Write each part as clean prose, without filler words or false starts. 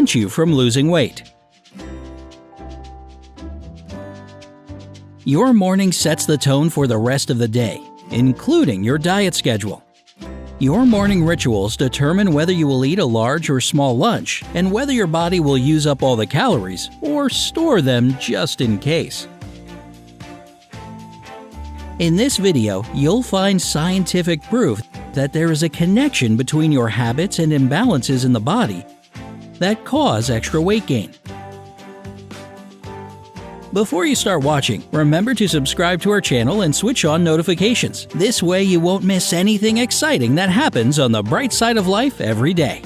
prevent you from losing weight. Your morning sets the tone for the rest of the day, including your diet schedule. Your morning rituals determine whether you will eat a large or small lunch and whether your body will use up all the calories or store them just in case. In this video, you'll find scientific proof that there is a connection between your habits and imbalances in the body that cause extra weight gain. Before you start watching, remember to subscribe to our channel and switch on notifications. This way you won't miss anything exciting that happens on the bright side of life every day.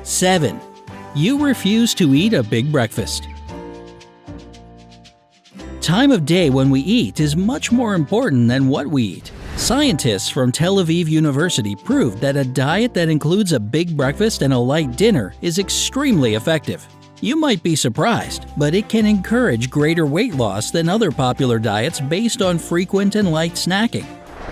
7. You refuse to eat a big breakfast. Time of day when we eat is much more important than what we eat. Scientists from Tel Aviv University proved that a diet that includes a big breakfast and a light dinner is extremely effective. You might be surprised, but it can encourage greater weight loss than other popular diets based on frequent and light snacking.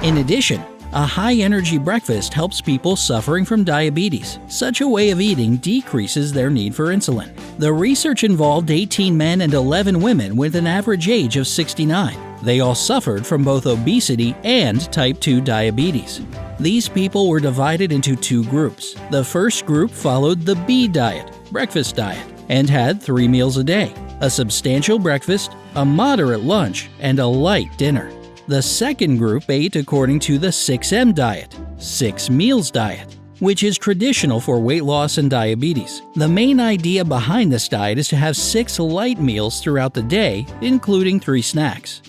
In addition, a high-energy breakfast helps people suffering from diabetes. Such a way of eating decreases their need for insulin. The research involved 18 men and 11 women with an average age of 69. They all suffered from both obesity and type 2 diabetes. These people were divided into two groups. The first group followed the B diet, breakfast diet, and had 3 meals a day, a substantial breakfast, a moderate lunch, and a light dinner. The second group ate according to the 6M diet, 6 meals diet, which is traditional for weight loss and diabetes. The main idea behind this diet is to have 6 light meals throughout the day, including 3 snacks.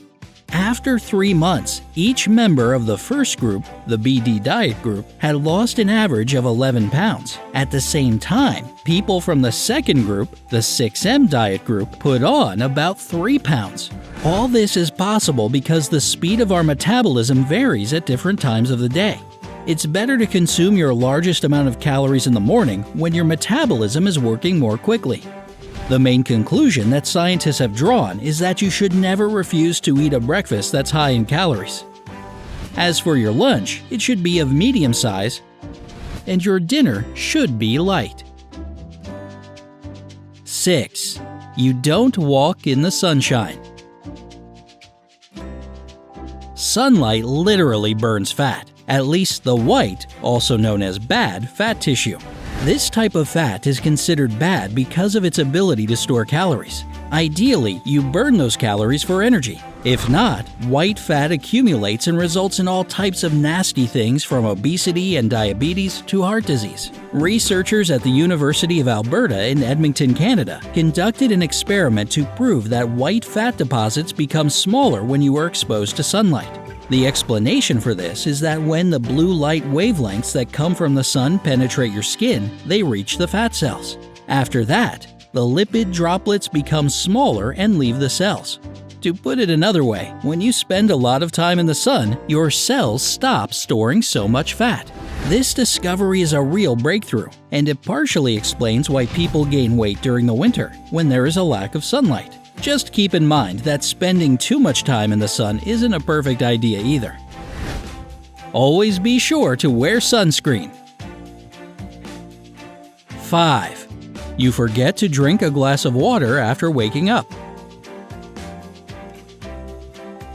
After 3 months, each member of the first group, the BD diet group, had lost an average of 11 pounds. At the same time, people from the second group, the 6M diet group, put on about 3 pounds. All this is possible because the speed of our metabolism varies at different times of the day. It's better to consume your largest amount of calories in the morning when your metabolism is working more quickly. The main conclusion that scientists have drawn is that you should never refuse to eat a breakfast that's high in calories. As for your lunch, it should be of medium size, and your dinner should be light. 6. You don't walk in the sunshine. Sunlight literally burns fat, at least the white, also known as bad, fat tissue. This type of fat is considered bad because of its ability to store calories. Ideally, you burn those calories for energy. If not, white fat accumulates and results in all types of nasty things from obesity and diabetes to heart disease. Researchers at the University of Alberta in Edmonton, Canada, conducted an experiment to prove that white fat deposits become smaller when you are exposed to sunlight. The explanation for this is that when the blue light wavelengths that come from the sun penetrate your skin, they reach the fat cells. After that, the lipid droplets become smaller and leave the cells. To put it another way, when you spend a lot of time in the sun, your cells stop storing so much fat. This discovery is a real breakthrough, and it partially explains why people gain weight during the winter, when there is a lack of sunlight. Just keep in mind that spending too much time in the sun isn't a perfect idea either. Always be sure to wear sunscreen. 5. You forget to drink a glass of water after waking up.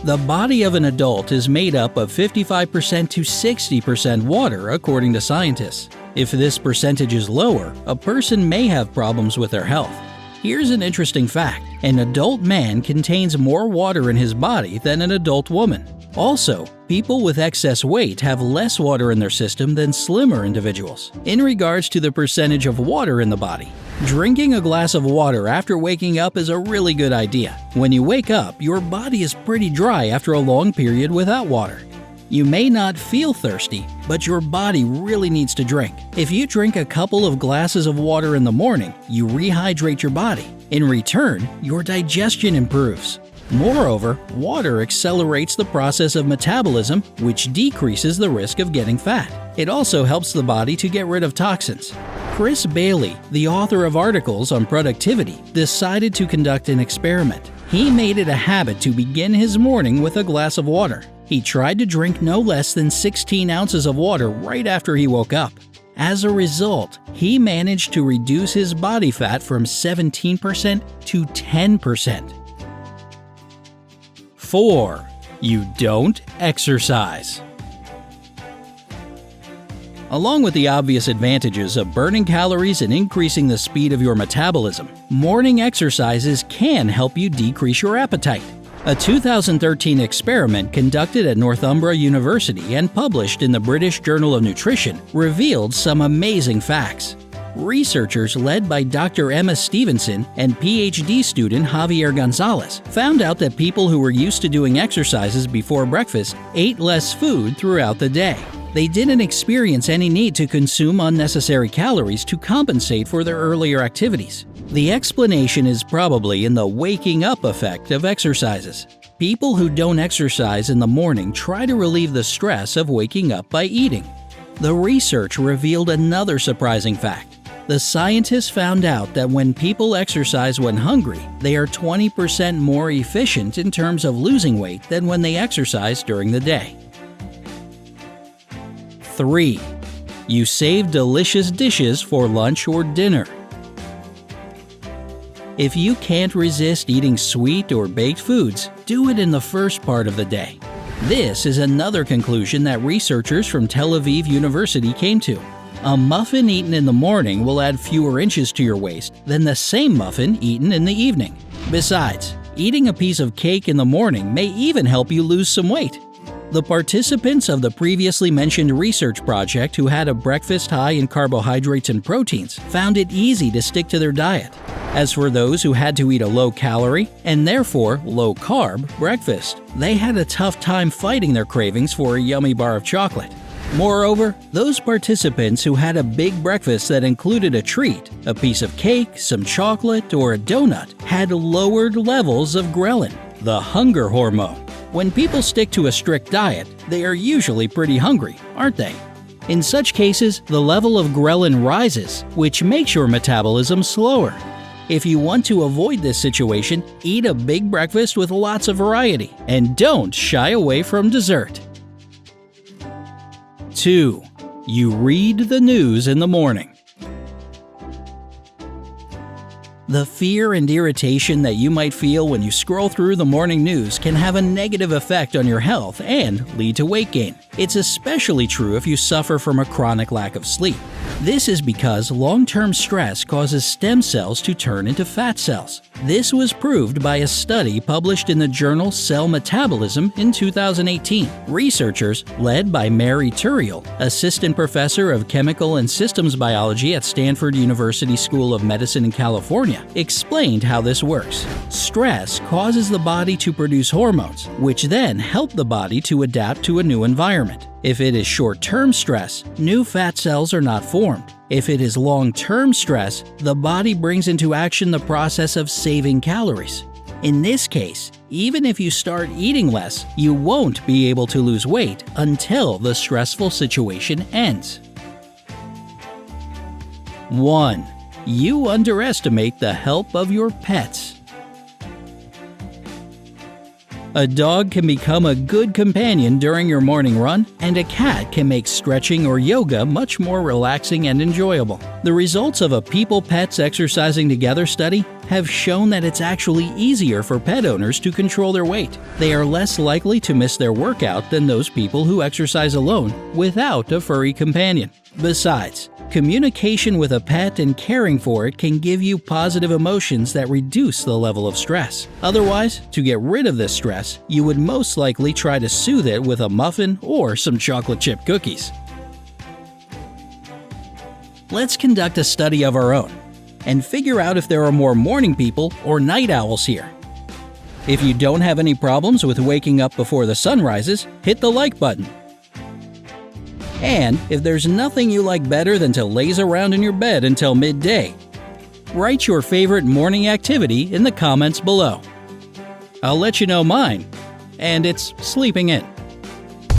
The body of an adult is made up of 55% to 60% water according to scientists. If this percentage is lower, a person may have problems with their health. Here's an interesting fact. An adult man contains more water in his body than an adult woman. Also, people with excess weight have less water in their system than slimmer individuals. In regards to the percentage of water in the body, drinking a glass of water after waking up is a really good idea. When you wake up, your body is pretty dry after a long period without water. You may not feel thirsty, but your body really needs to drink. If you drink a couple of glasses of water in the morning, you rehydrate your body. In return, your digestion improves. Moreover, water accelerates the process of metabolism, which decreases the risk of getting fat. It also helps the body to get rid of toxins. Chris Bailey, the author of articles on productivity, decided to conduct an experiment. He made it a habit to begin his morning with a glass of water. He tried to drink no less than 16 ounces of water right after he woke up. As a result, he managed to reduce his body fat from 17% to 10%. 4. You don't exercise. Along with the obvious advantages of burning calories and increasing the speed of your metabolism, morning exercises can help you decrease your appetite. A 2013 experiment conducted at Northumbria University and published in the British Journal of Nutrition revealed some amazing facts. Researchers led by Dr. Emma Stevenson and PhD student Javier Gonzalez found out that people who were used to doing exercises before breakfast ate less food throughout the day. They didn't experience any need to consume unnecessary calories to compensate for their earlier activities. The explanation is probably in the waking up effect of exercises. People who don't exercise in the morning try to relieve the stress of waking up by eating. The research revealed another surprising fact. The scientists found out that when people exercise when hungry, they are 20% more efficient in terms of losing weight than when they exercise during the day. 3. You save delicious dishes for lunch or dinner. If you can't resist eating sweet or baked foods, do it in the first part of the day. This is another conclusion that researchers from Tel Aviv University came to. A muffin eaten in the morning will add fewer inches to your waist than the same muffin eaten in the evening. Besides, eating a piece of cake in the morning may even help you lose some weight. The participants of the previously mentioned research project who had a breakfast high in carbohydrates and proteins found it easy to stick to their diet. As for those who had to eat a low-calorie, and therefore low-carb, breakfast, they had a tough time fighting their cravings for a yummy bar of chocolate. Moreover, those participants who had a big breakfast that included a treat, a piece of cake, some chocolate, or a donut, had lowered levels of ghrelin, the hunger hormone. When people stick to a strict diet, they are usually pretty hungry, aren't they? In such cases, the level of ghrelin rises, which makes your metabolism slower. If you want to avoid this situation, eat a big breakfast with lots of variety, and don't shy away from dessert. 2. You read the news in the morning. The fear and irritation that you might feel when you scroll through the morning news can have a negative effect on your health and lead to weight gain. It's especially true if you suffer from a chronic lack of sleep. This is because long-term stress causes stem cells to turn into fat cells. This was proved by a study published in the journal Cell Metabolism in 2018. Researchers, led by Mary Turiel, assistant professor of chemical and systems biology at Stanford University School of Medicine in California, explained how this works. Stress causes the body to produce hormones, which then help the body to adapt to a new environment. If it is short-term stress, new fat cells are not formed. If it is long-term stress, the body brings into action the process of saving calories. In this case, even if you start eating less, you won't be able to lose weight until the stressful situation ends. 1. You underestimate the help of your pets. A dog can become a good companion during your morning run, and a cat can make stretching or yoga much more relaxing and enjoyable. The results of a People Pets Exercising Together study have shown that it's actually easier for pet owners to control their weight. They are less likely to miss their workout than those people who exercise alone without a furry companion. Besides, communication with a pet and caring for it can give you positive emotions that reduce the level of stress. Otherwise, to get rid of this stress, you would most likely try to soothe it with a muffin or some chocolate chip cookies. Let's conduct a study of our own and figure out if there are more morning people or night owls here. If you don't have any problems with waking up before the sun rises, hit the like button. And if there's nothing you like better than to laze around in your bed until midday, write your favorite morning activity in the comments below. I'll let you know mine, and it's sleeping in.